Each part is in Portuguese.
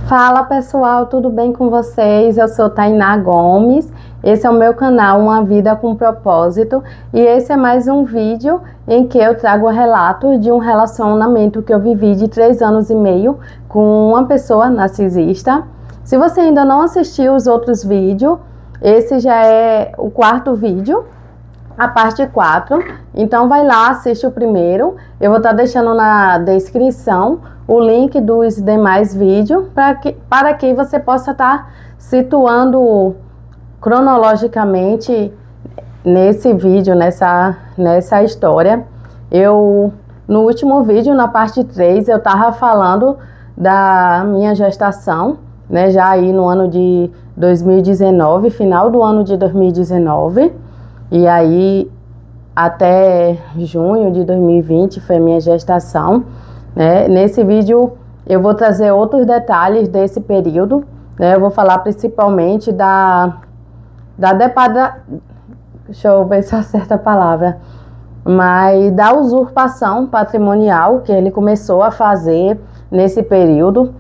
Fala pessoal, tudo bem com vocês? Eu sou Tainá Gomes, esse é o meu canal Uma Vida com Propósito e esse é mais um vídeo em que eu trago relatos de um relacionamento que eu vivi de 3 anos e meio com uma pessoa narcisista. Se você ainda não assistiu os outros vídeos, esse já é o 4º vídeo, a parte 4, então vai lá, assiste o primeiro. Eu vou estar deixando na descrição o link dos demais vídeos para que você possa estar situando cronologicamente nesse vídeo, nessa história. No último vídeo, na parte 3, eu estava falando da minha gestação, né, já aí no ano de 2019, final do ano de 2019. E aí, até junho de 2020 foi a minha gestação, né? Nesse vídeo eu vou trazer outros detalhes desse período, né? Eu vou falar principalmente deixa eu ver se eu acerto a palavra, mas da usurpação patrimonial que ele começou a fazer nesse período.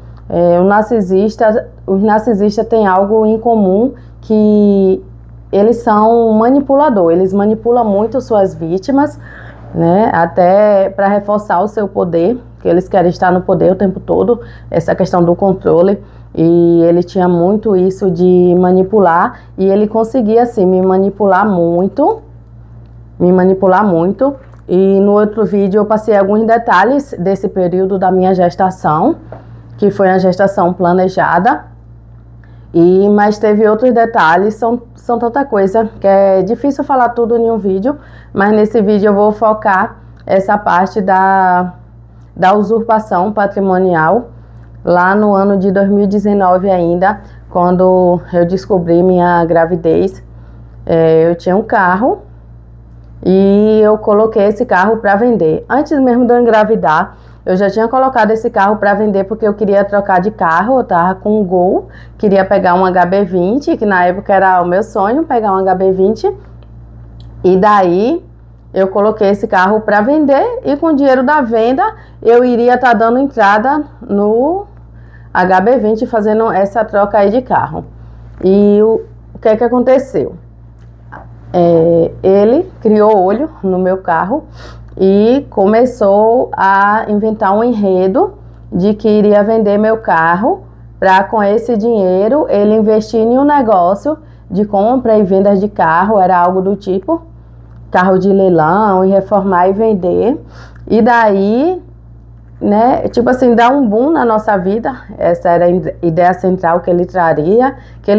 Os narcisistas têm algo em comum, que eles são manipuladores, eles manipulam muito suas vítimas, né? Até para reforçar o seu poder, que eles querem estar no poder o tempo todo, essa questão do controle. E ele tinha muito isso de manipular, e ele conseguia assim me manipular muito. E no outro vídeo eu passei alguns detalhes desse período da minha gestação, que foi a gestação planejada. Mas teve outros detalhes, são tanta coisa que é difícil falar tudo em um vídeo, mas nesse vídeo eu vou focar essa parte da usurpação patrimonial, lá no ano de 2019 ainda, quando eu descobri minha gravidez. Eu tinha um carro e eu coloquei esse carro para vender. Antes mesmo de eu engravidar, eu já tinha colocado esse carro para vender porque eu queria trocar de carro. Eu estava com um Gol, queria pegar um HB20, que na época era o meu sonho, pegar um HB20. E daí eu coloquei esse carro para vender, e com o dinheiro da venda eu iria estar dando entrada no HB20, fazendo essa troca aí de carro. E o que é que aconteceu? Ele criou olho no meu carro e começou a inventar um enredo de que iria vender meu carro para, com esse dinheiro, ele investir em um negócio de compra e venda de carro. Era algo do tipo carro de leilão, e reformar e vender. E daí, né, tipo assim, dar um boom na nossa vida. Essa era a ideia central que ele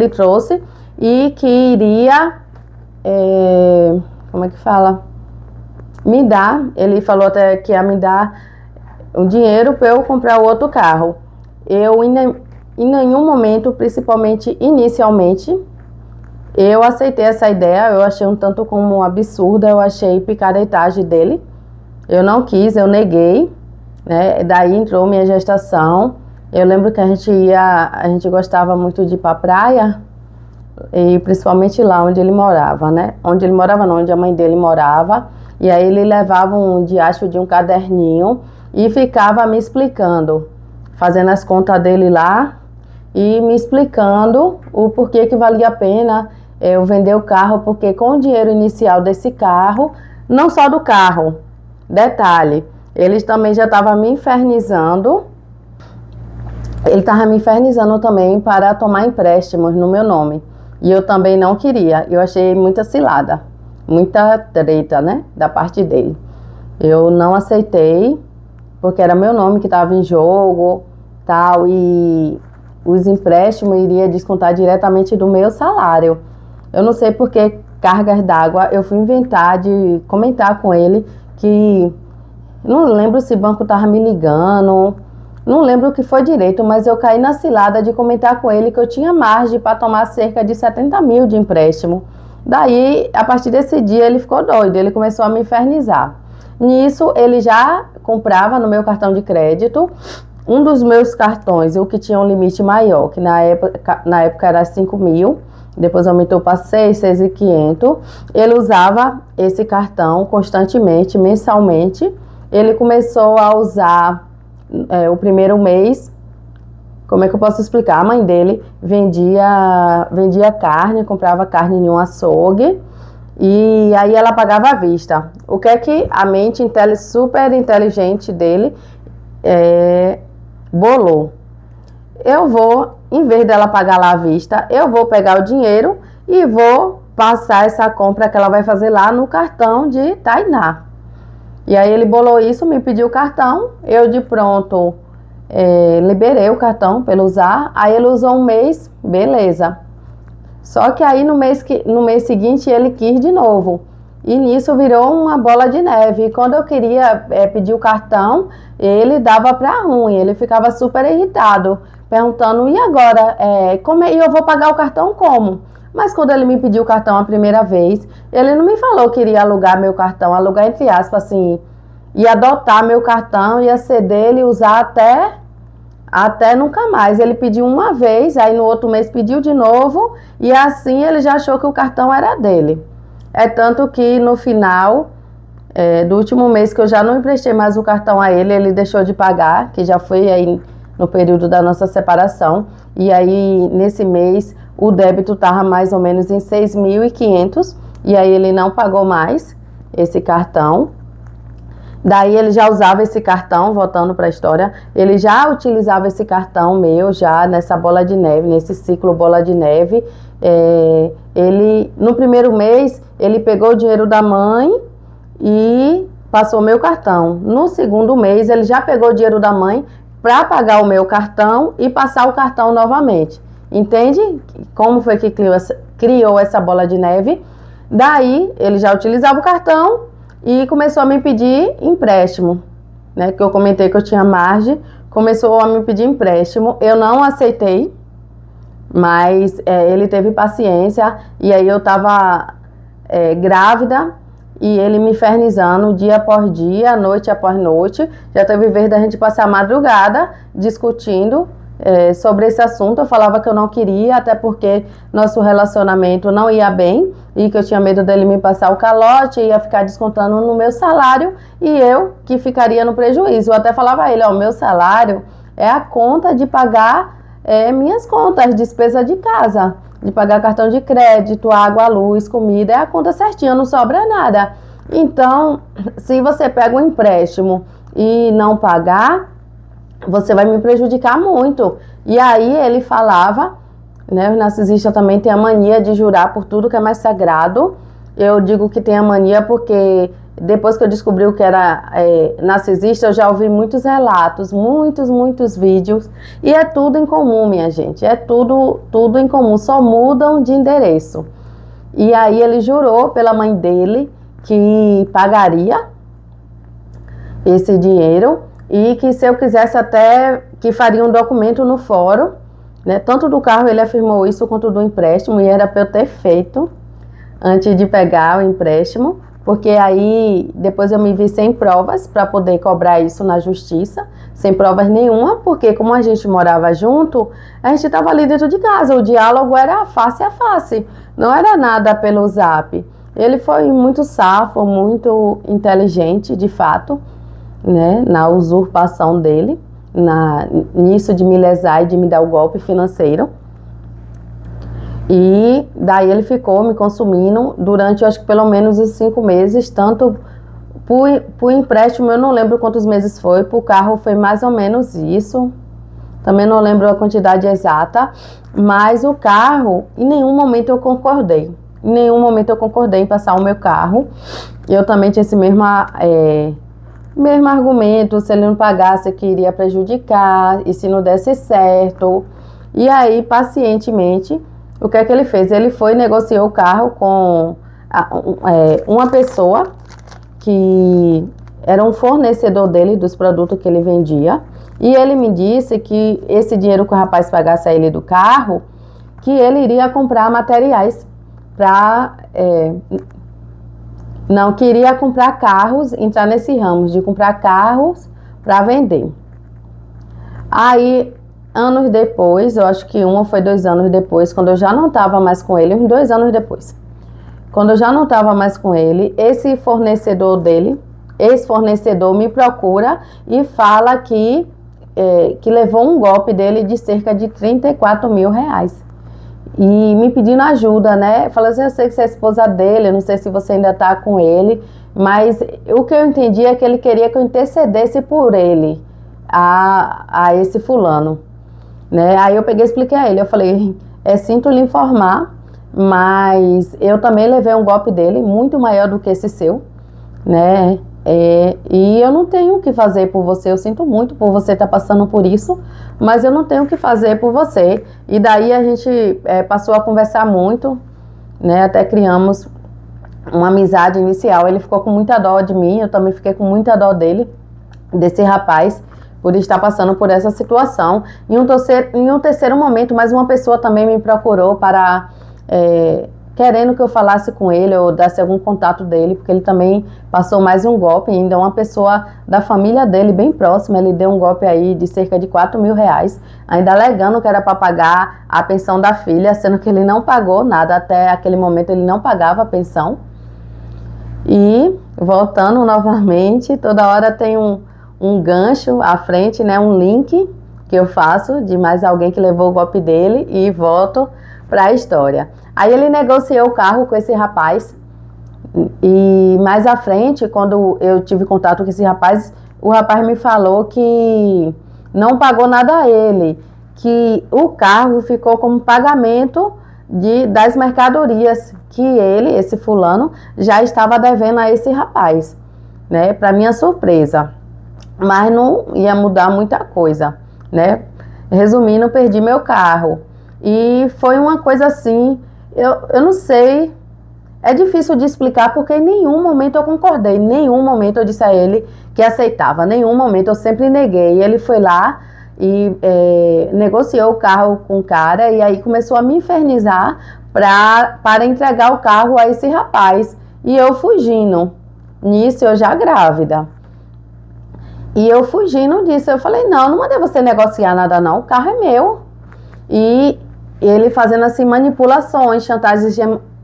trouxe, e que iria, como é que fala? Me dar, ele falou até que ia me dar o dinheiro para eu comprar o outro carro. Eu, em nenhum momento, principalmente inicialmente, eu aceitei essa ideia. Eu achei um tanto como absurda, eu achei picaretagem dele. Eu não quis, eu neguei, né? Daí entrou minha gestação. Eu lembro que a gente gostava muito de ir pra praia, e principalmente lá onde ele morava, né? Onde ele morava não, onde a mãe dele morava. E aí ele levava um diacho de um caderninho e ficava me explicando, fazendo as contas dele lá e me explicando o porquê que valia a pena eu vender o carro, porque com o dinheiro inicial desse carro, não só do carro, detalhe, ele também já estava me infernizando. Ele estava me infernizando também para tomar empréstimos no meu nome. E eu também não queria. Eu achei muita cilada, muita treta, né, da parte dele. Eu não aceitei, porque era meu nome que estava em jogo, tal, e os empréstimos iria descontar diretamente do meu salário. Eu não sei por que cargas d'água eu fui inventar de comentar com ele que, não lembro se o banco estava me ligando, não lembro o que foi direito, mas eu caí na cilada de comentar com ele que eu tinha margem para tomar cerca de 70 mil de empréstimo. Daí, a partir desse dia, ele ficou doido, ele começou a me infernizar. Nisso, ele já comprava no meu cartão de crédito um dos meus cartões, o que tinha um limite maior, que na época era 5 mil, depois aumentou para 6.500. Ele usava esse cartão constantemente, mensalmente. Ele começou a usar o primeiro mês Como é que eu posso explicar? A mãe dele vendia carne, comprava carne em um açougue e aí ela pagava à vista. O que é que a mente super inteligente dele bolou? Eu vou, em vez dela pagar lá à vista, eu vou pegar o dinheiro e vou passar essa compra que ela vai fazer lá no cartão de Tainá. E aí ele bolou isso, me pediu o cartão, eu de pronto liberei o cartão para ele usar, aí ele usou um mês, beleza. Só que aí no mês seguinte ele quis de novo. E nisso virou uma bola de neve. E quando eu queria pedir o cartão, ele dava para ruim, ele ficava super irritado, perguntando, e agora? E eu vou pagar o cartão como? Mas quando ele me pediu o cartão a primeira vez, ele não me falou que iria alugar meu cartão, alugar entre aspas, assim, ia adotar meu cartão, ia ser dele, usar até nunca mais. Ele pediu uma vez, aí no outro mês pediu de novo, e assim ele já achou que o cartão era dele. É tanto que no final do último mês que eu já não emprestei mais o cartão a ele, ele deixou de pagar, que já foi aí no período da nossa separação, e aí nesse mês o débito estava mais ou menos em 6.500, e aí ele não pagou mais esse cartão. Daí ele já usava esse cartão, voltando para a história, ele já utilizava esse cartão meu já nessa bola de neve, nesse ciclo bola de neve. Ele, no primeiro mês, ele pegou o dinheiro da mãe e passou meu cartão. No segundo mês, ele já pegou o dinheiro da mãe para pagar o meu cartão e passar o cartão novamente. Entende como foi que criou essa bola de neve? Daí, ele já utilizava o cartão e começou a me pedir empréstimo, né? Que eu comentei que eu tinha margem, começou a me pedir empréstimo. Eu não aceitei, mas ele teve paciência e aí eu estava grávida e ele me infernizando dia após dia, noite após noite. Já teve vez da gente passar a madrugada discutindo sobre esse assunto. Eu falava que eu não queria, até porque nosso relacionamento não ia bem e que eu tinha medo dele me passar o calote, ia ficar descontando no meu salário e eu que ficaria no prejuízo. Eu até falava a ele, ó, meu salário é a conta de pagar minhas contas, despesa de casa, de pagar cartão de crédito, água, luz, comida, é a conta certinha, não sobra nada. Então, se você pega um empréstimo e não pagar, você vai me prejudicar muito. E aí ele falava, né, os narcisistas também têm a mania de jurar por tudo que é mais sagrado. Eu digo que tem a mania porque depois que eu descobri o que era narcisista, eu já ouvi muitos relatos, muitos vídeos, e é tudo em comum, minha gente, é tudo em comum, só mudam de endereço. E aí ele jurou pela mãe dele que pagaria esse dinheiro e que se eu quisesse até que faria um documento no fórum, né? Tanto do carro ele afirmou isso quanto do empréstimo, e era para eu ter feito antes de pegar o empréstimo, porque aí depois eu me vi sem provas para poder cobrar isso na justiça, sem provas nenhuma, porque como a gente morava junto, a gente estava ali dentro de casa, o diálogo era face a face, não era nada pelo zap. Ele foi muito safo, muito inteligente, de fato, né, na usurpação dele, nisso de me lesar e de me dar o golpe financeiro. E daí ele ficou me consumindo durante, eu acho que pelo menos os 5 meses, tanto por empréstimo, eu não lembro quantos meses foi, por carro foi mais ou menos isso, também não lembro a quantidade exata, mas o carro, em nenhum momento eu concordei, em passar o meu carro. Eu também tinha esse mesmo argumento, se ele não pagasse que iria prejudicar, e se não desse certo. E aí, pacientemente, o que é que ele fez? Ele foi e negociou o carro com uma pessoa que era um fornecedor dele dos produtos que ele vendia. E ele me disse que esse dinheiro que o rapaz pagasse a ele do carro, que ele iria comprar materiais para... não queria comprar carros, entrar nesse ramo de comprar carros para vender. Aí, anos depois, eu acho que 1 ou foi 2 anos depois, quando eu já não estava mais com ele, uns 2 anos depois, quando eu já não estava mais com ele, esse fornecedor dele, ex-fornecedor, me procura e fala que que levou um golpe dele de cerca de 34 mil reais. E me pedindo ajuda, né? Falou assim, eu sei que você é esposa dele, eu não sei se você ainda tá com ele, mas o que eu entendi é que ele queria que eu intercedesse por ele, a esse fulano, né? Aí eu peguei e expliquei a ele, eu falei, sinto lhe informar, mas eu também levei um golpe dele, muito maior do que esse seu, né? E eu não tenho o que fazer por você, eu sinto muito por você estar passando por isso, mas eu não tenho o que fazer por você. E daí a gente passou a conversar muito, né? Até criamos uma amizade inicial. Ele ficou com muita dó de mim, eu também fiquei com muita dó dele, desse rapaz, por estar passando por essa situação. Em um terceiro momento, mais uma pessoa também me procurou para... querendo que eu falasse com ele ou desse algum contato dele, porque ele também passou mais um golpe, ainda uma pessoa da família dele, bem próxima, ele deu um golpe aí de cerca de 4 mil reais, ainda alegando que era para pagar a pensão da filha, sendo que ele não pagou nada, até aquele momento ele não pagava a pensão. E, voltando novamente, toda hora tem um gancho à frente, né, um link que eu faço de mais alguém que levou o golpe dele e volto para a história. Aí ele negociou o carro com esse rapaz e mais à frente, quando eu tive contato com esse rapaz, o rapaz me falou que não pagou nada a ele, que o carro ficou como pagamento das mercadorias que ele, esse fulano, já estava devendo a esse rapaz, né? Para minha surpresa, mas não ia mudar muita coisa, né? Resumindo, perdi meu carro e foi uma coisa assim. Eu não sei, é difícil de explicar porque em nenhum momento eu concordei, em nenhum momento eu disse a ele que aceitava, em nenhum momento eu sempre neguei. Ele foi lá e negociou o carro com o cara e aí começou a me infernizar para entregar o carro a esse rapaz e eu fugindo, nisso eu já grávida. E eu fugindo disso, eu falei, não mandei você negociar nada não, o carro é meu. E ele fazendo assim manipulações,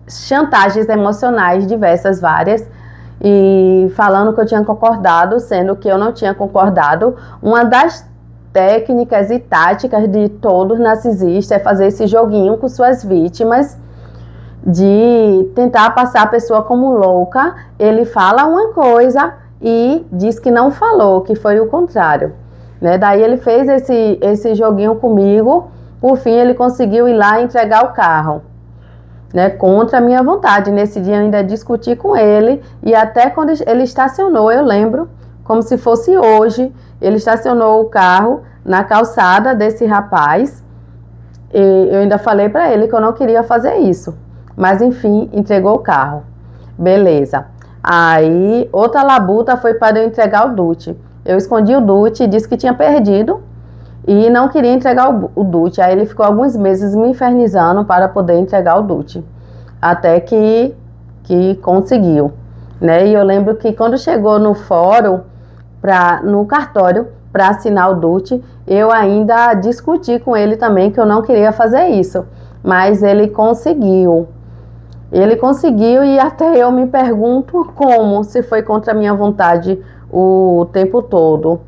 chantagens emocionais diversas, várias, e falando que eu tinha concordado, sendo que eu não tinha concordado. Uma das técnicas e táticas de todo narcisista é fazer esse joguinho com suas vítimas, de tentar passar a pessoa como louca. Ele fala uma coisa e diz que não falou, que foi o contrário, né? Daí ele fez esse joguinho comigo. Por fim, ele conseguiu ir lá e entregar o carro, né, contra a minha vontade. Nesse dia eu ainda discuti com ele e até quando ele estacionou, eu lembro, como se fosse hoje, ele estacionou o carro na calçada desse rapaz e eu ainda falei para ele que eu não queria fazer isso, mas enfim, entregou o carro. Beleza. Aí, outra labuta foi para eu entregar o Dutch. Eu escondi o Dutch e disse que tinha perdido e não queria entregar o Dutch. Aí ele ficou alguns meses me infernizando para poder entregar o Dutch, até que conseguiu, né? E eu lembro que quando chegou no fórum, no cartório, para assinar o Dutch, eu ainda discuti com ele também que eu não queria fazer isso, mas ele conseguiu. Ele conseguiu e até eu me pergunto como, se foi contra a minha vontade o tempo todo.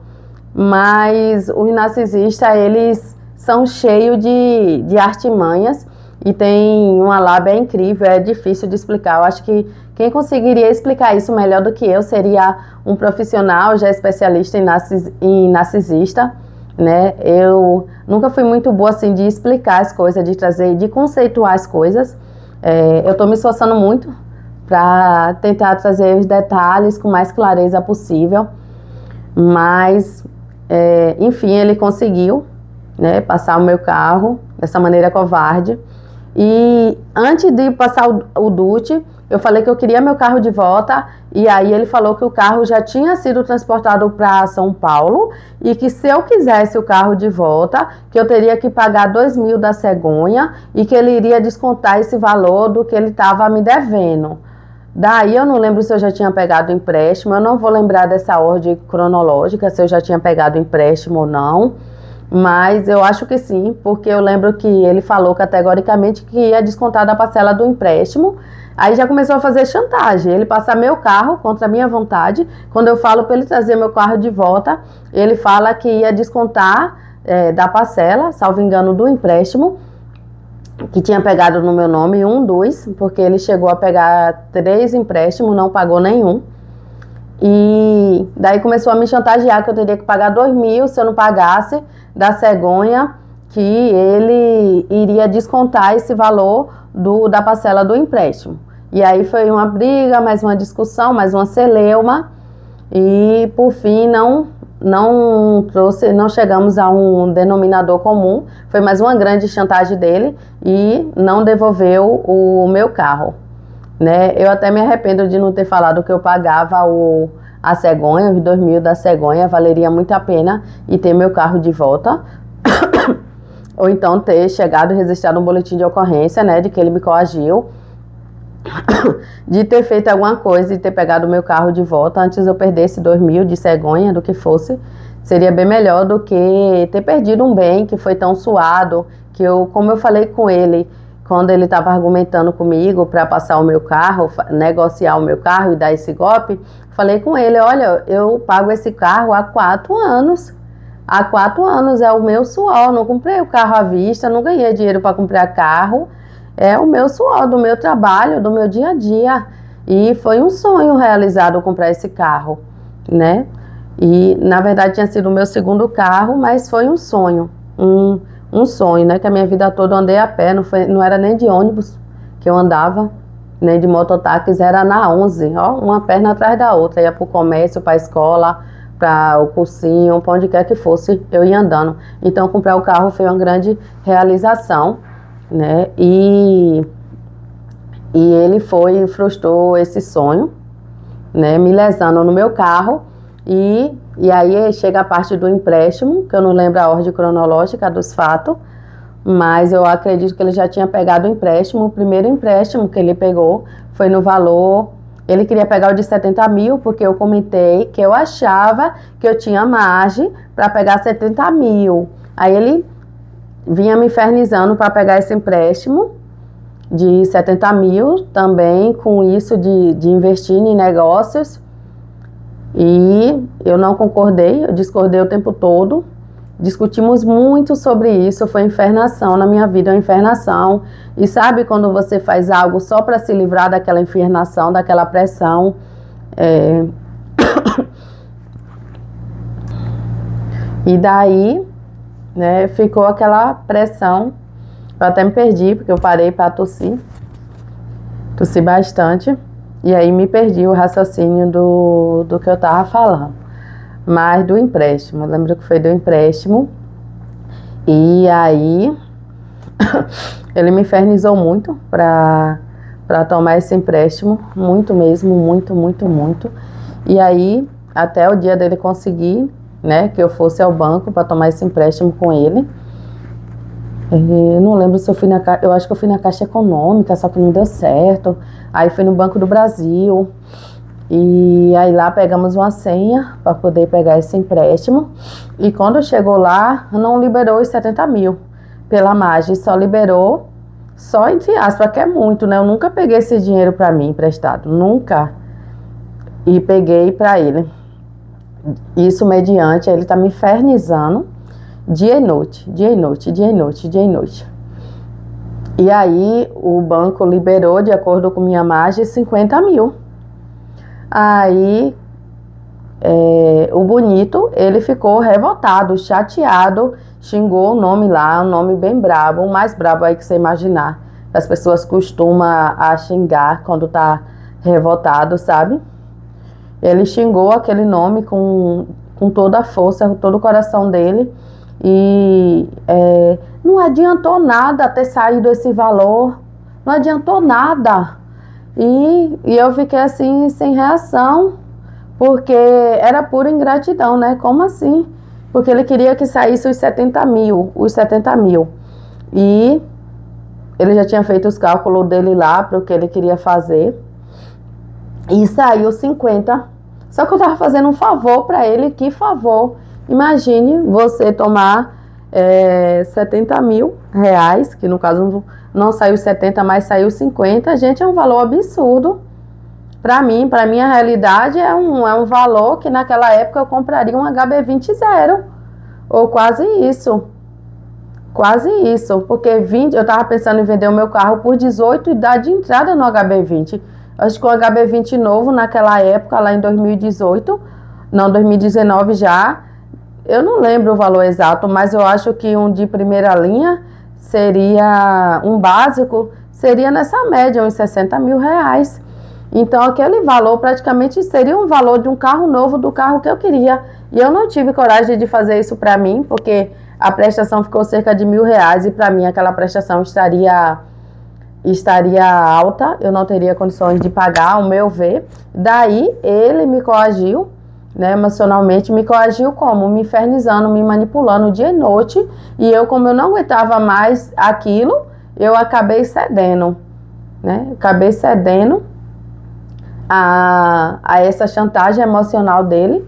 Mas os narcisistas, eles são cheios de artimanhas e tem uma lábia incrível, é difícil de explicar. Eu acho que quem conseguiria explicar isso melhor do que eu seria um profissional já especialista em narcisista, né? Eu nunca fui muito boa assim de explicar as coisas, de trazer, de conceituar as coisas. Eu estou me esforçando muito para tentar trazer os detalhes com mais clareza possível, mas enfim, ele conseguiu, né, passar o meu carro dessa maneira covarde. E antes de passar o Dutch, eu falei que eu queria meu carro de volta, e aí ele falou que o carro já tinha sido transportado para São Paulo e que se eu quisesse o carro de volta, que eu teria que pagar 2.000 da cegonha e que ele iria descontar esse valor do que ele estava me devendo. Daí eu não lembro se eu já tinha pegado o empréstimo, eu não vou lembrar dessa ordem cronológica, se eu já tinha pegado o empréstimo ou não, Mas eu acho que sim, porque eu lembro que ele falou categoricamente que ia descontar da parcela do empréstimo. Aí já começou a fazer chantagem, ele passar meu carro contra a minha vontade. Quando eu falo para ele trazer meu carro de volta, ele fala que ia descontar da parcela, salvo engano, do empréstimo, que tinha pegado no meu nome, 2, porque ele chegou a pegar 3 empréstimos, não pagou nenhum. E daí começou a me chantagear que eu teria que pagar 2.000 se eu não pagasse da cegonha, que ele iria descontar esse valor da parcela do empréstimo. E aí foi uma briga, mais uma discussão, mais uma celeuma, e por fim não chegamos a um denominador comum. Foi mais uma grande chantagem dele e não devolveu o meu carro, né? Eu até me arrependo de não ter falado que eu pagava a cegonha, os 2.000 da cegonha, valeria muito a pena e ter meu carro de volta. Ou então ter chegado e registrado um boletim de ocorrência, né, de que ele me coagiu, de ter feito alguma coisa e ter pegado o meu carro de volta antes eu perdesse 2.000 de cegonha, do que fosse. Seria bem melhor do que ter perdido um bem que foi tão suado, que como eu falei com ele, quando ele estava argumentando comigo para passar o meu carro, negociar o meu carro e dar esse golpe, falei com ele, olha, eu pago esse carro há 4 anos. Há 4 anos é o meu suor, não comprei o carro à vista, não ganhei dinheiro para comprar carro, é o meu suor, do meu trabalho, do meu dia a dia. E foi um sonho realizado comprar esse carro, né? E na verdade tinha sido o meu segundo carro, mas foi um sonho, um sonho, né? Que a minha vida toda eu andei a pé, não era nem de ônibus que eu andava, nem de mototáxi, era na 11, ó, uma perna atrás da outra, ia para o comércio, para a escola, para o cursinho, para onde quer que fosse, eu ia andando. Então comprar o carro foi uma grande realização, né? E ele frustrou esse sonho, né? Me lesando no meu carro. E aí chega a parte do empréstimo, que eu não lembro a ordem cronológica dos fatos, mas eu acredito que ele já tinha pegado o empréstimo. O primeiro empréstimo que ele pegou foi no valor, ele queria pegar o de 70.000, porque eu comentei que eu achava que eu tinha margem para pegar 70.000. Aí ele vinha me infernizando para pegar esse empréstimo de 70.000, também com isso de investir em negócios. E eu não concordei, eu discordei o tempo todo. Discutimos muito sobre isso, foi infernação na minha vida, uma infernação. E sabe quando você faz algo só para se livrar daquela infernação, daquela pressão? E daí, né, ficou aquela pressão. Eu até me perdi, porque eu parei para tossir. Tossi bastante. E aí me perdi o raciocínio do que eu estava falando. Mas do empréstimo, eu lembro que foi do empréstimo. E aí ele me infernizou muito para tomar esse empréstimo, muito mesmo, muito, muito, muito. E aí, até o dia dele conseguir, né, que eu fosse ao banco para tomar esse empréstimo com ele. Eu não lembro se eu fui eu acho que eu fui na Caixa Econômica, só que não deu certo. Aí fui no Banco do Brasil. E aí lá pegamos uma senha para poder pegar esse empréstimo. E quando chegou lá, não liberou os 70.000 pela margem, só liberou, só entre aspas, que é muito, né? Eu nunca peguei esse dinheiro para mim emprestado, nunca. E peguei para ele. Isso mediante, ele tá me infernizando dia e noite, dia e noite, dia e noite, dia e noite. E aí o banco liberou, de acordo com minha margem, 50.000. Aí o bonito, ele ficou revoltado, chateado, xingou o nome lá, um nome bem brabo, o mais brabo aí que você imaginar. As pessoas costumam a xingar quando tá revoltado, sabe? Ele xingou aquele nome com toda a força, com todo o coração dele. E não adiantou nada ter saído esse valor, não adiantou nada. E eu fiquei assim, sem reação, porque era pura ingratidão, né? Como assim? Porque ele queria que saísse os 70.000. E ele já tinha feito os cálculos dele lá para o que ele queria fazer. E saiu 50. Só que eu estava fazendo um favor para ele. Que favor? Imagine você tomar 70 mil reais, que no caso não saiu 70, mas saiu 50. Gente, é um valor absurdo. Para mim, para minha realidade, é um valor que naquela época eu compraria um HB20 zero, ou quase isso. Quase isso, porque 20, eu estava pensando em vender o meu carro por 18 e dar de entrada no HB20. Acho que o HB20 novo naquela época, lá em 2018, não, 2019 já, eu não lembro o valor exato, mas eu acho que um de primeira linha seria, um básico, seria nessa média, uns 60 mil reais. Então, aquele valor praticamente seria um valor de um carro novo, do carro que eu queria. E eu não tive coragem de fazer isso para mim, porque a prestação ficou cerca de R$ 1.000 e para mim aquela prestação estaria alta, eu não teria condições de pagar, ao meu ver. Daí, ele me coagiu, né, emocionalmente, me coagiu como? Me infernizando, me manipulando dia e noite. E eu, como eu não aguentava mais aquilo, eu acabei cedendo, né? Acabei cedendo a essa chantagem emocional dele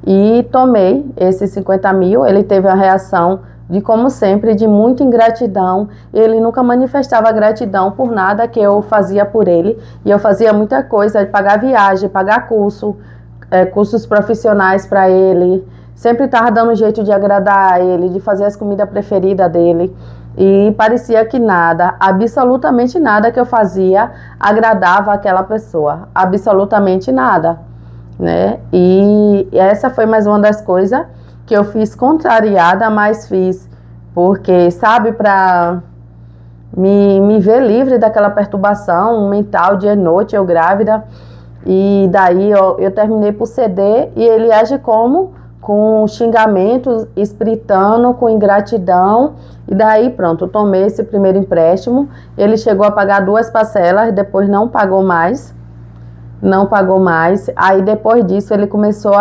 e tomei esses 50 mil. Ele teve uma reação de, como sempre, de muita ingratidão. Ele nunca manifestava gratidão por nada que eu fazia por ele, e eu fazia muita coisa, de pagar viagem, pagar cursos profissionais para ele, sempre estava dando jeito de agradar ele, de fazer as comidas preferidas dele. E parecia que nada, absolutamente nada que eu fazia agradava aquela pessoa, absolutamente nada, né? E essa foi mais uma das coisas que eu fiz contrariada, mas fiz porque, sabe, para me ver livre daquela perturbação mental dia e noite, eu grávida. E daí eu terminei por ceder, e ele age como? Com xingamentos, espiritando, com ingratidão. E daí pronto, eu tomei esse primeiro empréstimo. Ele chegou a pagar 2 parcelas, depois não pagou mais. Não pagou mais. Aí depois disso ele começou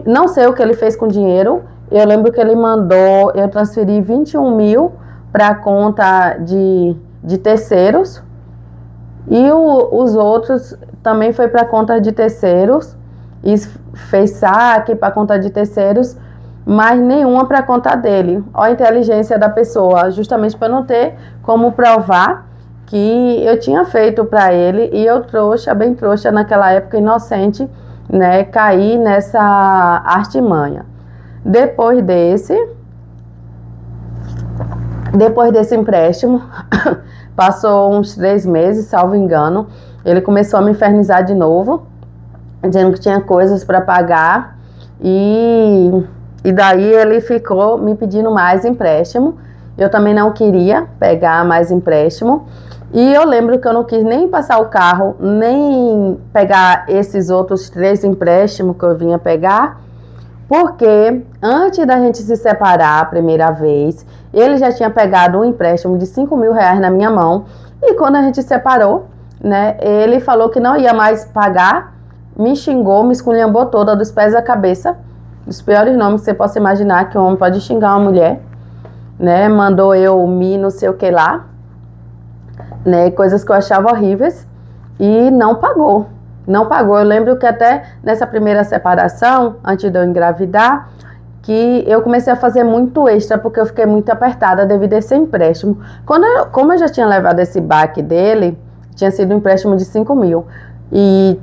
não sei o que ele fez com o dinheiro. Eu lembro que ele mandou eu transferir 21 mil para a conta de terceiros. E os outros também foi para conta de terceiros, e fez saque para conta de terceiros, mas nenhuma para conta dele. Olha a inteligência da pessoa, justamente para não ter como provar que eu tinha feito para ele, e eu trouxa, bem trouxa naquela época, inocente, né, caí nessa artimanha. Depois desse empréstimo, passou uns 3 meses, salvo engano, ele começou a me infernizar de novo, dizendo que tinha coisas para pagar, e daí ele ficou me pedindo mais empréstimo. Eu também não queria pegar mais empréstimo, e eu lembro que eu não quis nem passar o carro, nem pegar esses outros 3 empréstimos que eu vinha pegar, porque antes da gente se separar a primeira vez, ele já tinha pegado um empréstimo de 5 mil reais na minha mão. E quando a gente separou, né, ele falou que não ia mais pagar, me xingou, me esculhambou toda, dos pés à cabeça. Os piores nomes que você possa imaginar que um homem pode xingar uma mulher, né? Mandou eu não sei o que lá, né? Coisas que eu achava horríveis, e não pagou. Não pagou. Eu lembro que até nessa primeira separação, antes de eu engravidar, que eu comecei a fazer muito extra, porque eu fiquei muito apertada devido a esse empréstimo. Como eu já tinha levado esse baque dele, tinha sido um empréstimo de 5 mil, e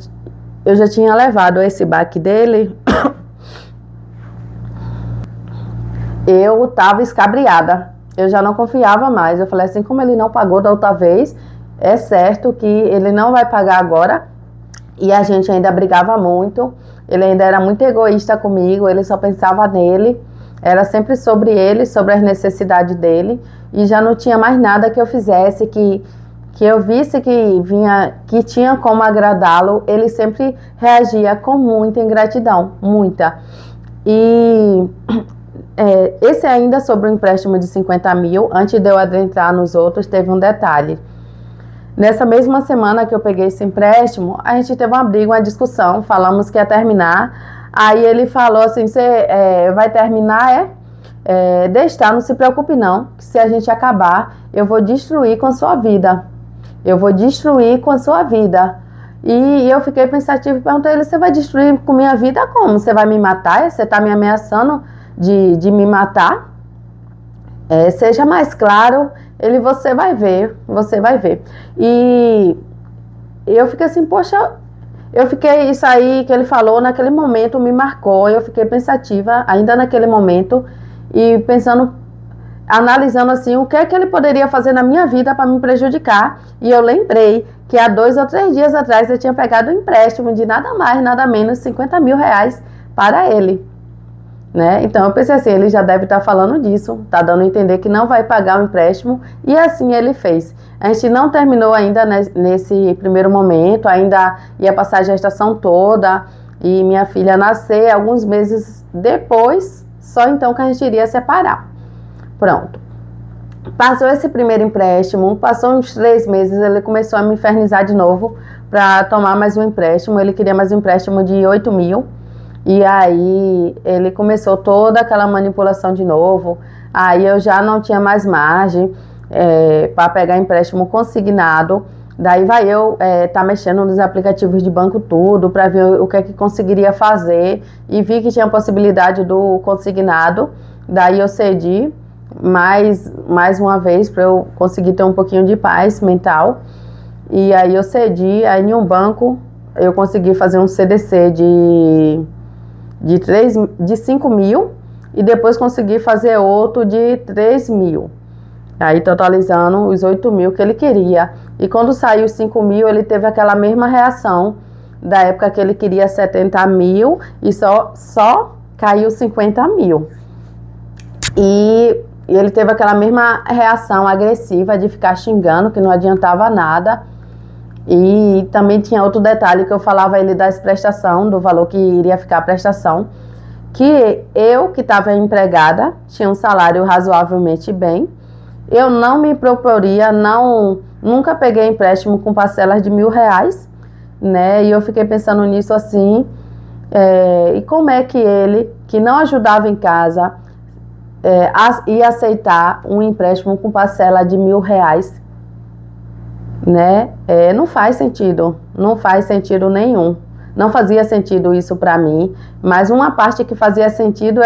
eu já tinha levado esse baque dele, eu estava escabriada. Eu já não confiava mais. Eu falei assim, como ele não pagou da outra vez, é certo que ele não vai pagar agora. E a gente ainda brigava muito, ele ainda era muito egoísta comigo, ele só pensava nele, era sempre sobre ele, sobre as necessidades dele, e já não tinha mais nada que eu fizesse, que eu visse que tinha como agradá-lo. Ele sempre reagia com muita ingratidão, muita. E esse ainda sobre o empréstimo de 50 mil, antes de eu adentrar nos outros, teve um detalhe. Nessa mesma semana que eu peguei esse empréstimo, a gente teve uma briga, uma discussão, falamos que ia terminar. Aí ele falou assim, você vai terminar, deixar, não se preocupe não, que se a gente acabar, eu vou destruir com a sua vida. Eu vou destruir com a sua vida. E eu fiquei pensativa e perguntei a ele, você vai destruir com minha vida como? Você vai me matar? Você está me ameaçando de me matar. Seja mais claro, você vai ver, você vai ver. E eu fiquei assim, poxa, isso aí que ele falou naquele momento me marcou, eu fiquei pensativa ainda naquele momento e pensando, analisando assim, o que é que ele poderia fazer na minha vida para me prejudicar. E eu lembrei que há 2 ou 3 dias atrás eu tinha pegado um empréstimo de nada mais, nada menos, 50 mil reais para ele. Né? Então eu pensei assim, ele já deve estar falando disso, está dando a entender que não vai pagar o empréstimo, e assim ele fez. A gente não terminou ainda nesse primeiro momento, ainda ia passar a gestação toda e minha filha nascer alguns meses depois, só então que a gente iria separar. Pronto. Passou esse primeiro empréstimo, passou uns 3 meses, ele começou a me infernizar de novo para tomar mais um empréstimo. Ele queria mais um empréstimo de 8 mil. E aí ele começou toda aquela manipulação de novo. Aí eu já não tinha mais margem para pegar empréstimo consignado. Daí vai eu tá mexendo nos aplicativos de banco tudo para ver o que é que conseguiria fazer. E vi que tinha a possibilidade do consignado. Daí eu cedi mais uma vez para eu conseguir ter um pouquinho de paz mental. E aí eu cedi, aí em um banco eu consegui fazer um CDC de 5 mil e depois consegui fazer outro de 3 mil. Aí totalizando os 8 mil que ele queria. E quando saiu os 5 mil, ele teve aquela mesma reação da época que ele queria 70 mil e só caiu 50 mil. E ele teve aquela mesma reação agressiva de ficar xingando, que não adiantava nada. E também tinha outro detalhe que eu falava a ele das prestações, do valor que iria ficar a prestação, que eu, que estava empregada, tinha um salário razoavelmente bem, eu não me proporia, nunca peguei empréstimo com parcelas de R$1.000, né? E eu fiquei pensando nisso assim, e como é que ele, que não ajudava em casa, ia aceitar um empréstimo com parcela de R$1.000, né? Não faz sentido nenhum. Não fazia sentido isso para mim, mas uma parte que fazia sentido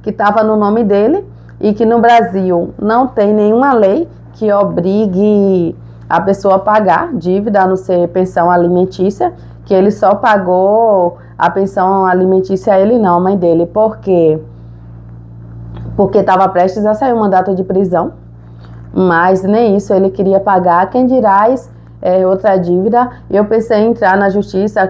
que estava no nome dele e que no Brasil não tem nenhuma lei que obrigue a pessoa a pagar dívida, a não ser pensão alimentícia, que ele só pagou a pensão alimentícia a ele não, a mãe dele, porque estava prestes a sair um mandato de prisão. Mas nem isso ele queria pagar, quem dirás outra dívida. Eu pensei em entrar na justiça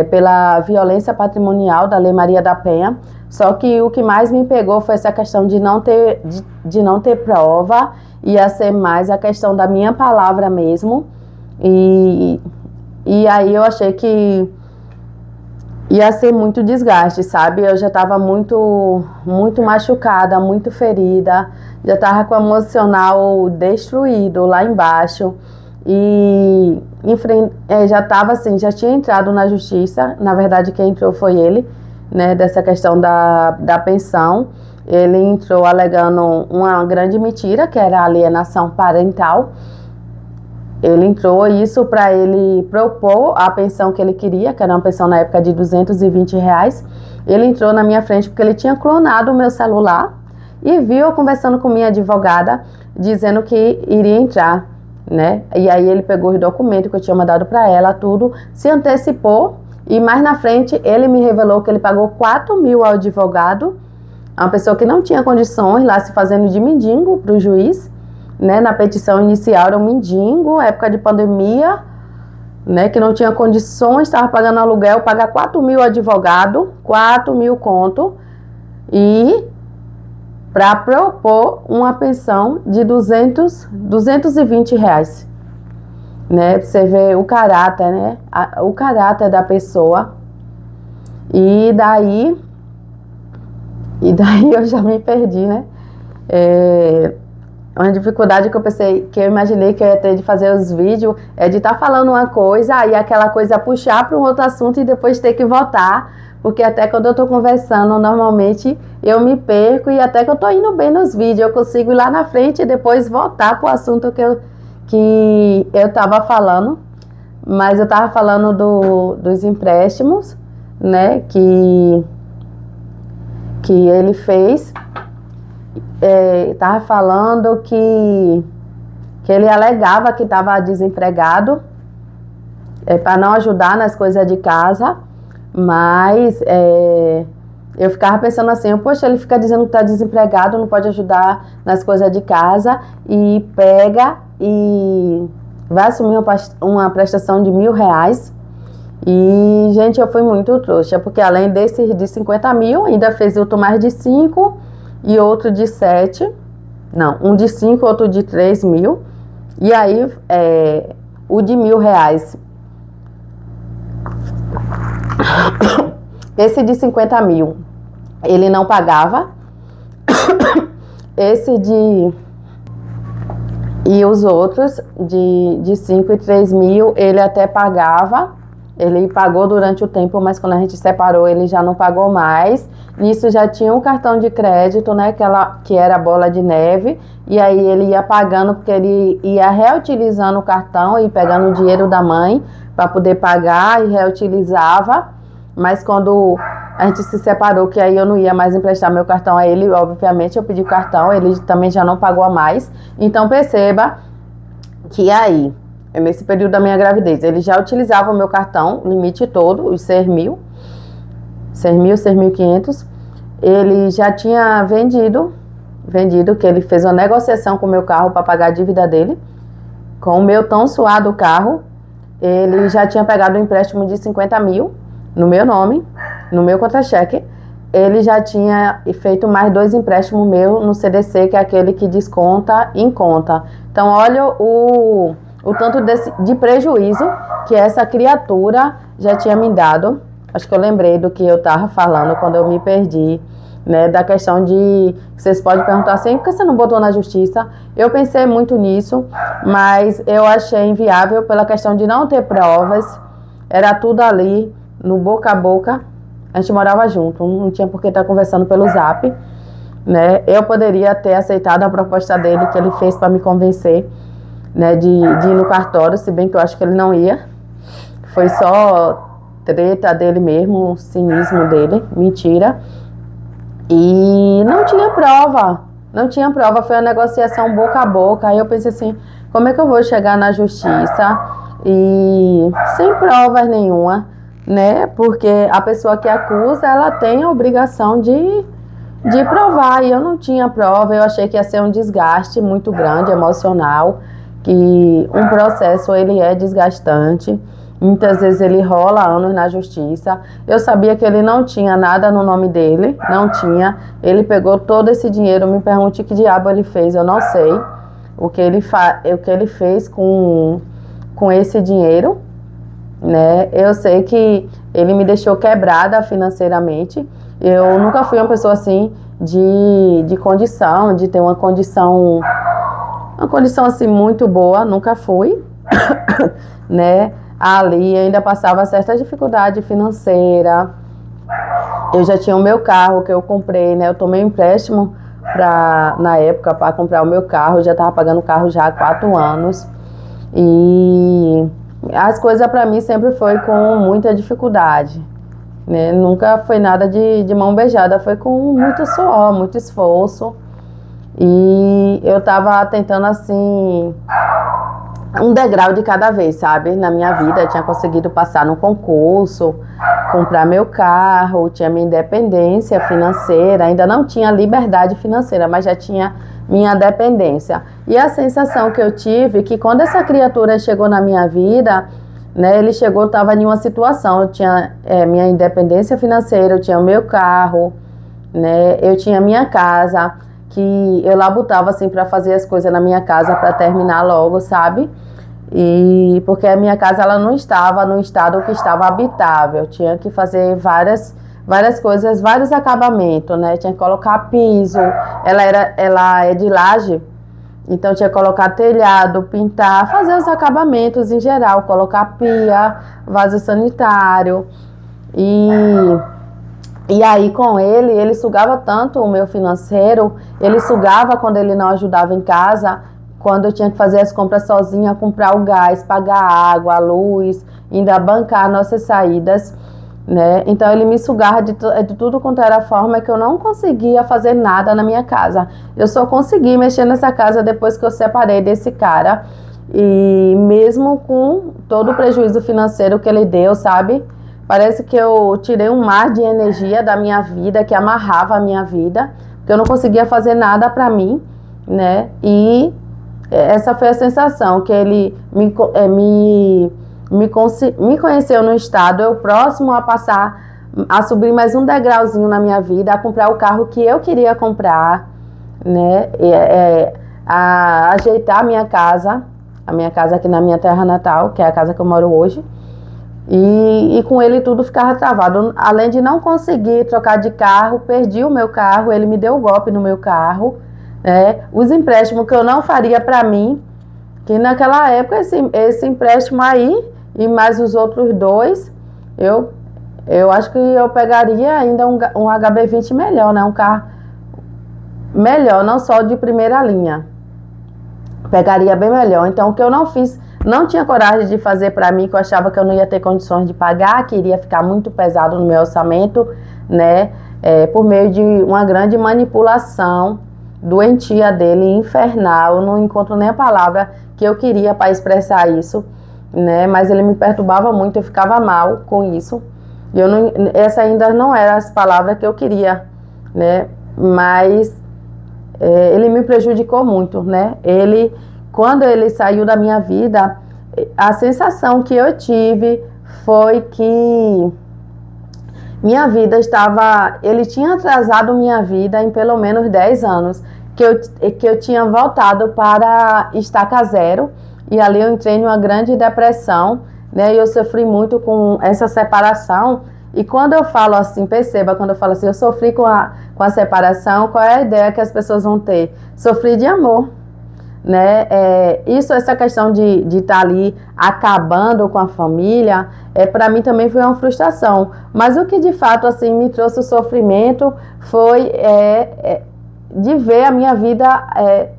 pela violência patrimonial da Lei Maria da Penha, só que o que mais me pegou foi essa questão de não ter prova, ia ser mais a questão da minha palavra mesmo, e aí eu achei que ia ser muito desgaste, sabe? Eu já estava muito machucada, muito ferida, já estava com o emocional destruído lá embaixo. E já estava assim, já tinha entrado na justiça. Na verdade, quem entrou foi ele, né? Dessa questão da pensão. Ele entrou alegando uma grande mentira, que era a alienação parental. Ele entrou isso para ele propor a pensão que ele queria, que era uma pensão na época de R$220. Ele entrou na minha frente porque ele tinha clonado o meu celular e viu eu conversando com minha advogada, dizendo que iria entrar, né? E aí ele pegou os documentos que eu tinha mandado para ela, tudo, se antecipou, e mais na frente ele me revelou que ele pagou 4 mil ao advogado, uma pessoa que não tinha condições, lá se fazendo de mendigo para o juiz, né? Na petição inicial era um mendigo, época de pandemia, né? Que não tinha condições, estava pagando aluguel, pagar 4 mil ao advogado, 4 mil conto, e para propor uma pensão de 220 reais, né? Você vê o caráter, né? O caráter da pessoa. E daí eu já me perdi, né? Uma dificuldade que eu imaginei que eu ia ter de fazer os vídeos é de estar falando uma coisa, aí aquela coisa puxar para um outro assunto e depois ter que voltar, porque até quando eu estou conversando, normalmente eu me perco, e até que eu estou indo bem nos vídeos, eu consigo ir lá na frente e depois voltar para o assunto que eu estava falando. Mas eu estava falando dos empréstimos, né, que que ele fez, estava falando que ele alegava que estava desempregado, para não ajudar nas coisas de casa, mas eu ficava pensando assim, poxa, ele fica dizendo que está desempregado, não pode ajudar nas coisas de casa, e pega e vai assumir uma prestação de R$1.000. E, gente, eu fui muito trouxa, porque além desse de 50 mil, ainda fez outro mais de 5 e outro de 7. Não, um de 5, outro de 3 mil. E aí, o de R$1.000, esse de 50 mil, ele não pagava. Esse de... E os outros, de 5 e 3 mil, ele até pagava. Ele pagou durante o tempo, mas quando a gente separou, ele já não pagou mais. Nisso já tinha um cartão de crédito, né, que era a bola de neve. E aí ele ia pagando, porque ele ia reutilizando o cartão e pegando o dinheiro da mãe para poder pagar, e reutilizava. Mas quando a gente se separou, que aí eu não ia mais emprestar meu cartão a ele, obviamente eu pedi o cartão, ele também já não pagou a mais. Então perceba que aí, nesse período da minha gravidez, ele já utilizava o meu cartão, limite todo, os 6 mil, 6.500. Ele já tinha vendido, que ele fez uma negociação com o meu carro para pagar a dívida dele. Com o meu tão suado carro, ele já tinha pegado um empréstimo de 50 mil no meu nome, no meu contra-cheque. Ele já tinha feito mais 2 empréstimos meus no CDC, que é aquele que desconta em conta. Então, olha o tanto de prejuízo que essa criatura já tinha me dado. Acho que eu lembrei do que eu estava falando quando eu me perdi, né, da questão de... Vocês podem perguntar assim, por que você não botou na justiça? Eu pensei muito nisso, mas eu achei inviável pela questão de não ter provas. Era tudo ali, no boca a boca. A gente morava junto, não tinha por que estar conversando pelo Zap, né? Eu poderia ter aceitado a proposta dele, que ele fez para me convencer, né, de ir no cartório, se bem que eu acho que ele não ia. Foi só treta dele mesmo, cinismo dele, mentira. E não tinha prova, foi uma negociação boca a boca. Aí eu pensei assim, como é que eu vou chegar na justiça e sem provas nenhuma, né? Porque a pessoa que acusa, ela tem a obrigação de provar, e eu não tinha prova. Eu achei que ia ser um desgaste muito grande, emocional, que um processo ele é desgastante. Muitas vezes ele rola anos na justiça. Eu sabia que ele não tinha nada no nome dele, não tinha. Ele pegou todo esse dinheiro, me pergunte que diabo ele fez, eu não sei o que ele fez com esse dinheiro, né? Eu sei que ele me deixou quebrada financeiramente. Eu nunca fui uma pessoa assim de condição, de ter uma condição assim muito boa, nunca fui, né? Ali ainda passava certa dificuldade financeira. Eu já tinha o meu carro que eu comprei, né? Eu tomei um empréstimo na época para comprar o meu carro. Eu já estava pagando o carro já há 4 anos. E as coisas para mim sempre foi com muita dificuldade, né? Nunca foi nada de mão beijada, foi com muito suor, muito esforço. E eu estava tentando assim, um degrau de cada vez, sabe? Na minha vida, eu tinha conseguido passar no concurso, comprar meu carro, tinha minha independência financeira, ainda não tinha liberdade financeira, mas já tinha minha dependência. E a sensação que eu tive, que quando essa criatura chegou na minha vida, né, ele chegou, estava em uma situação, eu tinha minha independência financeira, eu tinha o meu carro, né, eu tinha minha casa, que eu labutava assim para fazer as coisas na minha casa para terminar logo, sabe? E porque a minha casa ela não estava no estado que estava habitável, eu tinha que fazer várias coisas, vários acabamentos, né? Tinha que colocar piso, ela é de laje, então tinha que colocar telhado, pintar, fazer os acabamentos em geral, colocar pia, vaso sanitário. E aí com ele sugava tanto o meu financeiro, ele sugava quando ele não ajudava em casa, quando eu tinha que fazer as compras sozinha, comprar o gás, pagar a água, a luz, ainda bancar nossas saídas. né? Então ele me sugava de tudo quanto era forma, que eu não conseguia fazer nada na minha casa. Eu só consegui mexer nessa casa depois que eu separei desse cara. E mesmo com todo o prejuízo financeiro que ele deu, sabe? Parece que eu tirei um mar de energia da minha vida, que amarrava a minha vida, que eu não conseguia fazer nada para mim, né? E essa foi a sensação, que ele me conheceu no estado, eu próximo a passar, a subir mais um degrauzinho na minha vida, a comprar o carro que eu queria comprar, né? A ajeitar a minha casa aqui na minha terra natal, que é a casa que eu moro hoje. E com ele tudo ficava travado. Além de não conseguir trocar de carro, perdi o meu carro, ele me deu o golpe no meu carro, né? Os empréstimos que eu não faria para mim, que naquela época esse empréstimo aí e mais os outros dois, eu acho que eu pegaria ainda um HB20 melhor, né? Um carro melhor, não só de primeira linha. Pegaria bem melhor. Então, o que eu não fiz, não tinha coragem de fazer para mim, que eu achava que eu não ia ter condições de pagar, que iria ficar muito pesado no meu orçamento, né? Por meio de uma grande manipulação doentia dele, infernal. Eu não encontro nem a palavra que eu queria para expressar isso, né? Mas ele me perturbava muito, eu ficava mal com isso. E essa ainda não era as palavras que eu queria, né? Mas ele me prejudicou muito, né? Quando ele saiu da minha vida, a sensação que eu tive foi que minha vida ele tinha atrasado minha vida em pelo menos 10 anos, que eu tinha voltado para estaca zero, e ali eu entrei numa grande depressão, né? E eu sofri muito com essa separação. E quando eu falo assim, perceba, quando eu falo assim, eu sofri com a separação, qual é a ideia que as pessoas vão ter? Sofri de amor, né? Essa questão de estar ali acabando com a família, para mim também foi uma frustração. Mas o que de fato assim me trouxe o sofrimento foi de ver a minha vida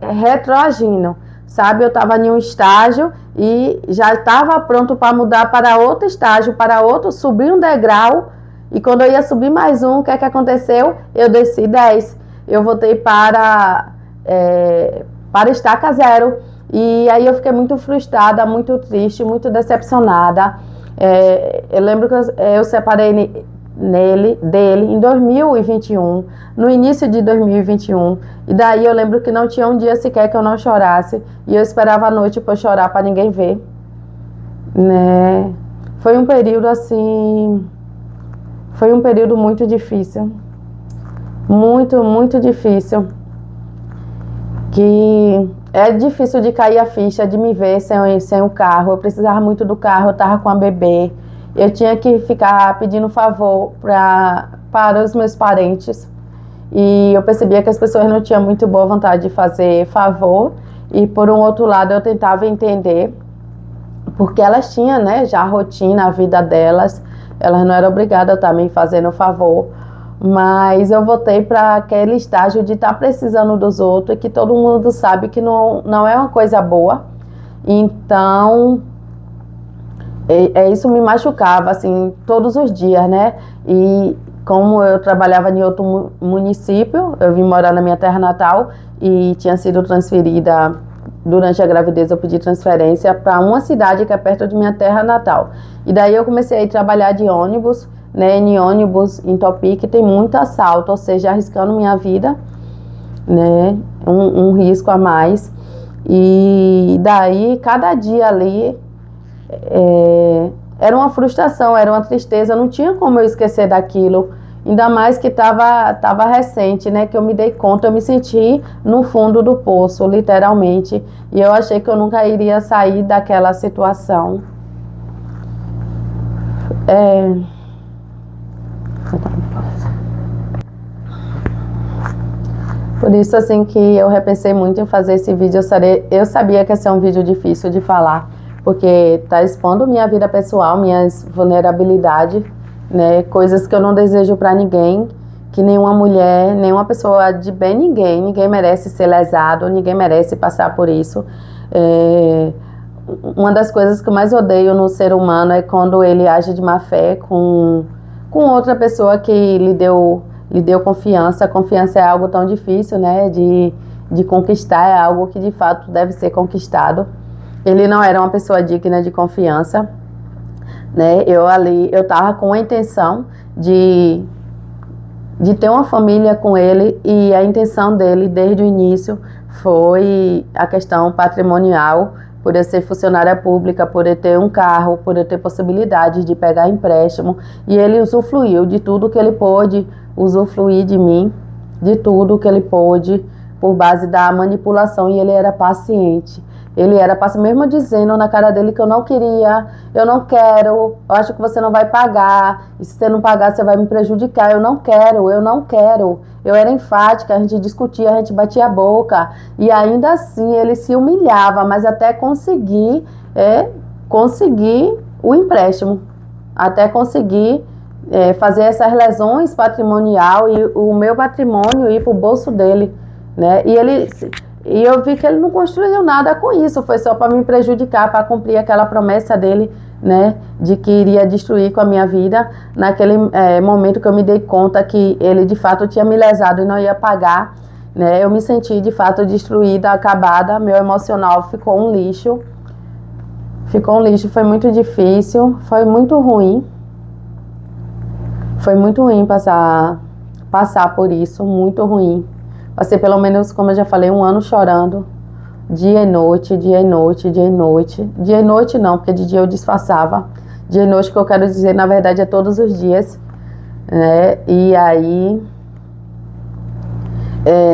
retroagindo, sabe? Eu estava em um estágio e já estava pronto para mudar para outro estágio, subir um degrau, e quando eu ia subir mais um, o que é que aconteceu? Eu desci 10, eu voltei para estaca zero, e aí eu fiquei muito frustrada, muito triste, muito decepcionada. Eu lembro que eu separei dele em 2021, no início de 2021, e daí eu lembro que não tinha um dia sequer que eu não chorasse, e eu esperava a noite para chorar para ninguém ver, né? Foi um período assim, foi um período muito difícil, muito difícil, que é difícil de cair a ficha, de me ver sem o carro. Eu precisava muito do carro, eu estava com a bebê, eu tinha que ficar pedindo favor para os meus parentes, e eu percebia que as pessoas não tinham muito boa vontade de fazer favor, e por um outro lado eu tentava entender, porque elas tinham, né, já a rotina, a vida delas, elas não eram obrigadas a estar me fazendo favor, mas eu voltei para aquele estágio de estar precisando dos outros, e que todo mundo sabe que não é uma coisa boa. Então isso me machucava assim todos os dias, né? E como eu trabalhava em outro município, eu vim morar na minha terra natal e tinha sido transferida durante a gravidez. Eu pedi transferência para uma cidade que é perto de minha terra natal, e daí eu comecei a ir trabalhar de ônibus, né? Em ônibus em Topi, que tem muito assalto, ou seja, arriscando minha vida, né? Um risco a mais. E daí cada dia ali era uma frustração, era uma tristeza, não tinha como eu esquecer daquilo, ainda mais que tava recente, né, que eu me dei conta, eu me senti no fundo do poço, literalmente, e eu achei que eu nunca iria sair daquela situação. Por isso, assim, que eu repensei muito em fazer esse vídeo. Eu sabia que ia ser um vídeo difícil de falar, porque tá expondo minha vida pessoal, minhas vulnerabilidades, né? Coisas que eu não desejo para ninguém, que nenhuma mulher, nenhuma pessoa de bem, ninguém merece ser lesado, ninguém merece passar por isso. Uma das coisas que eu mais odeio no ser humano é quando ele age de má fé com com outra pessoa que lhe deu confiança. Confiança é algo tão difícil, né, de conquistar, é algo que de fato deve ser conquistado. Ele não era uma pessoa digna de confiança, né? Eu estava com a intenção de ter uma família com ele, e a intenção dele desde o início foi a questão patrimonial, por eu ser funcionária pública, por eu ter um carro, por eu ter possibilidade de pegar empréstimo, e ele usufruiu de tudo que ele pôde usufruir de mim, de tudo que ele pôde, por base da manipulação, e ele era paciente. Ele era paciente, mesmo dizendo na cara dele que eu não queria, eu não quero, eu acho que você não vai pagar, e se você não pagar você vai me prejudicar, eu não quero, eu não quero. Eu era enfática, a gente discutia, a gente batia a boca, e ainda assim ele se humilhava, mas até conseguir o empréstimo, até conseguir fazer essas lesões patrimonial e o meu patrimônio ir para o bolso dele, né? E eu vi que ele não construiu nada com isso, foi só para me prejudicar, para cumprir aquela promessa dele, né, de que iria destruir com a minha vida. Naquele momento que eu me dei conta que ele de fato tinha me lesado e não ia pagar, né, eu me senti de fato destruída, acabada, meu emocional ficou um lixo, foi muito difícil, foi muito ruim passar por isso, muito ruim. Passei pelo menos, como eu já falei, 1 ano chorando, dia e noite, dia e noite, dia e noite. Dia e noite não, porque de dia eu disfarçava. Dia e noite, que eu quero dizer, na verdade, é todos os dias, né? E aí,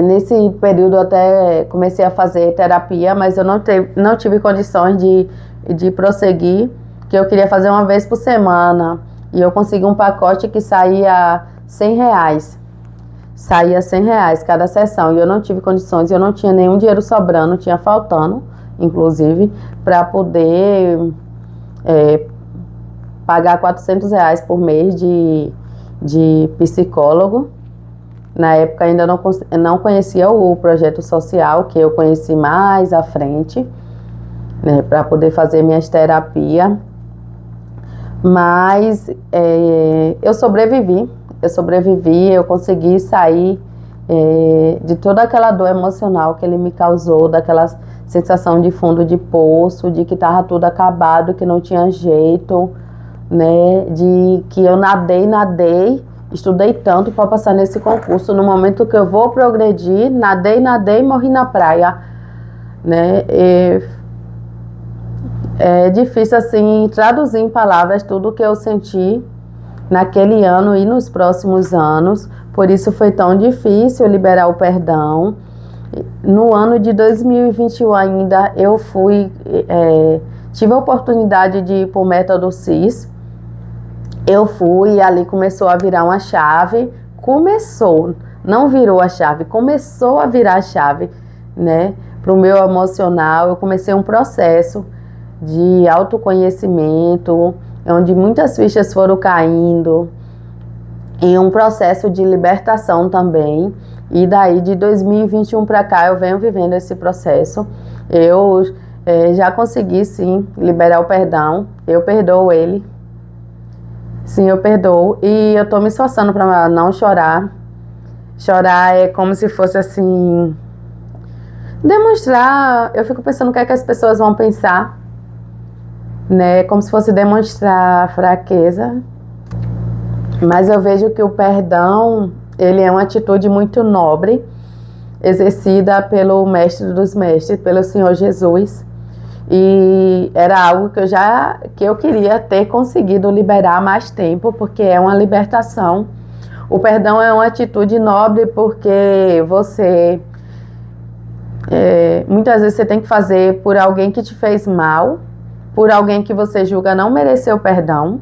nesse período eu até comecei a fazer terapia, mas eu não tive condições de prosseguir, que eu queria fazer uma vez por semana. E eu consegui um pacote que saía R$100. Saía R$100 cada sessão, e eu não tive condições, eu não tinha nenhum dinheiro sobrando, tinha faltando, inclusive, para poder pagar R$400 por mês de psicólogo. Na época ainda não conhecia o projeto social, que eu conheci mais à frente, né, para poder fazer minhas terapias. Mas eu sobrevivi, eu consegui sair de toda aquela dor emocional que ele me causou, daquela sensação de fundo de poço, de que estava tudo acabado, que não tinha jeito, né, de que eu nadei, estudei tanto para passar nesse concurso, no momento que eu vou progredir, nadei e morri na praia, né. É difícil assim traduzir em palavras tudo o que eu senti naquele ano e nos próximos anos, por isso foi tão difícil liberar o perdão. No ano de 2021 ainda eu tive a oportunidade de ir para o método CIS, eu fui e ali começou a virar uma chave, não virou a chave, começou a virar a chave, né, para o meu emocional. Eu comecei um processo de autoconhecimento, onde muitas fichas foram caindo, e um processo de libertação também. E daí de 2021 para cá eu venho vivendo esse processo. Eu já consegui sim liberar o perdão, eu perdoo ele, sim, eu perdoo, e eu tô me esforçando para não chorar. Chorar é como se fosse assim, demonstrar, eu fico pensando o que é que as pessoas vão pensar, né, como se fosse demonstrar fraqueza, mas eu vejo que o perdão, ele é uma atitude muito nobre, exercida pelo Mestre dos Mestres, pelo Senhor Jesus, e era algo que eu queria ter conseguido liberar há mais tempo, porque é uma libertação. O perdão é uma atitude nobre, porque muitas vezes você tem que fazer por alguém que te fez mal, por alguém que você julga não mereceu perdão,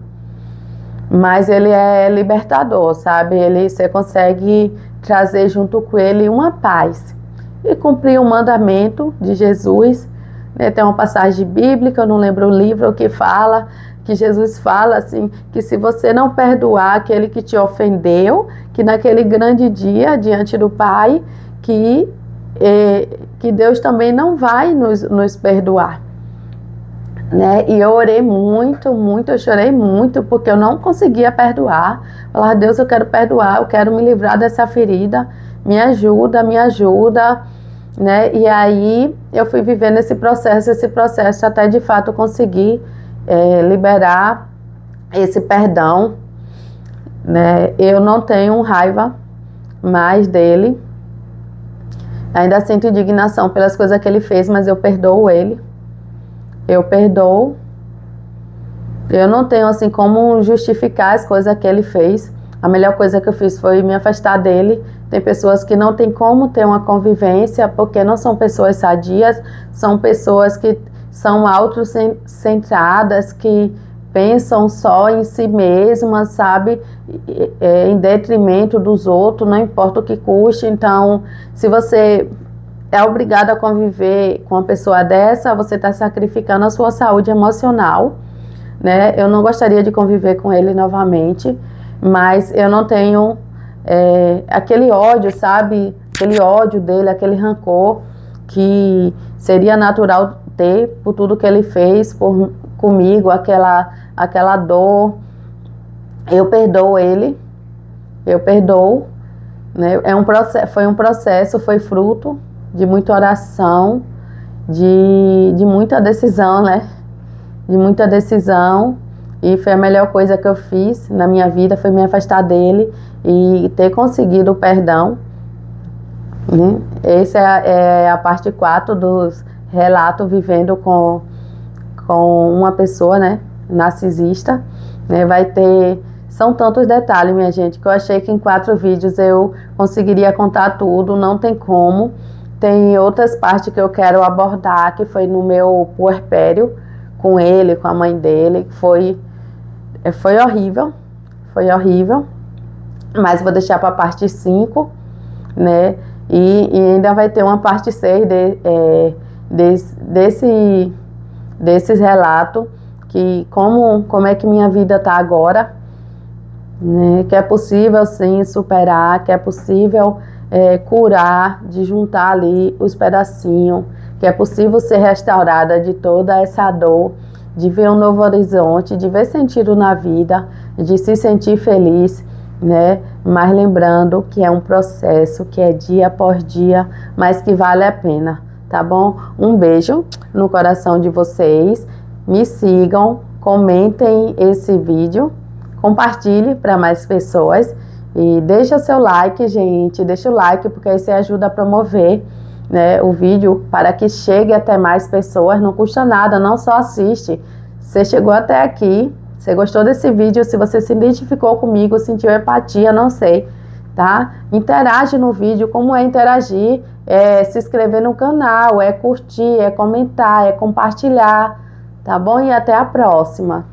mas ele é libertador, sabe? Você consegue trazer junto com ele uma paz e cumprir o mandamento de Jesus, né? Tem uma passagem bíblica, eu não lembro o livro, que Jesus fala assim, que se você não perdoar aquele que te ofendeu, que naquele grande dia diante do Pai, que Deus também não vai nos perdoar. né? E eu orei muito, muito, eu chorei muito, porque eu não conseguia perdoar. Falar, Deus, eu quero perdoar, eu quero me livrar dessa ferida, me ajuda, né? E aí eu fui vivendo esse processo até de fato conseguir liberar esse perdão, né? Eu não tenho raiva mais dele, ainda sinto indignação pelas coisas que ele fez, mas eu perdoo ele. Eu perdoo. Eu não tenho assim como justificar as coisas que ele fez. A melhor coisa que eu fiz foi me afastar dele. Tem pessoas que não tem como ter uma convivência porque não são pessoas sadias, são pessoas que são autocentradas, que pensam só em si mesmas, sabe? Em detrimento dos outros, não importa o que custe. Então, se você é obrigado a conviver com uma pessoa dessa, você está sacrificando a sua saúde emocional, né? Eu não gostaria de conviver com ele novamente, mas eu não tenho aquele ódio, sabe? Aquele ódio dele, aquele rancor que seria natural ter por tudo que ele fez comigo, aquela dor. Eu perdoo ele, eu perdoo, né? Foi um processo, foi fruto de muita oração, de muita decisão, né? De muita decisão, e foi a melhor coisa que eu fiz na minha vida, foi me afastar dele e ter conseguido o perdão, né? Essa é a parte 4 dos relatos vivendo com uma pessoa, né, narcisista, né? São tantos detalhes, minha gente, que eu achei que em 4 vídeos eu conseguiria contar tudo, não tem como. Tem outras partes que eu quero abordar, que foi no meu puerpério, com ele, com a mãe dele, foi horrível, mas vou deixar para a parte 5, né? E ainda vai ter uma parte 6 desses relatos, que como é que minha vida está agora, né? Que é possível sim superar, que é possível curar, de juntar ali os pedacinhos, que é possível ser restaurada de toda essa dor, de ver um novo horizonte, de ver sentido na vida, de se sentir feliz, né? Mas lembrando que é um processo, que é dia após dia, mas que vale a pena, tá bom? Um beijo no coração de vocês, me sigam, comentem esse vídeo, compartilhe para mais pessoas e deixa seu like, gente, deixa o like, porque aí você ajuda a promover, né, o vídeo para que chegue até mais pessoas. Não custa nada, não só assiste. Você chegou até aqui, você gostou desse vídeo, se você se identificou comigo, sentiu empatia, não sei, tá? Interage no vídeo. Como é interagir? É se inscrever no canal, é curtir, é comentar, é compartilhar, tá bom? E até a próxima.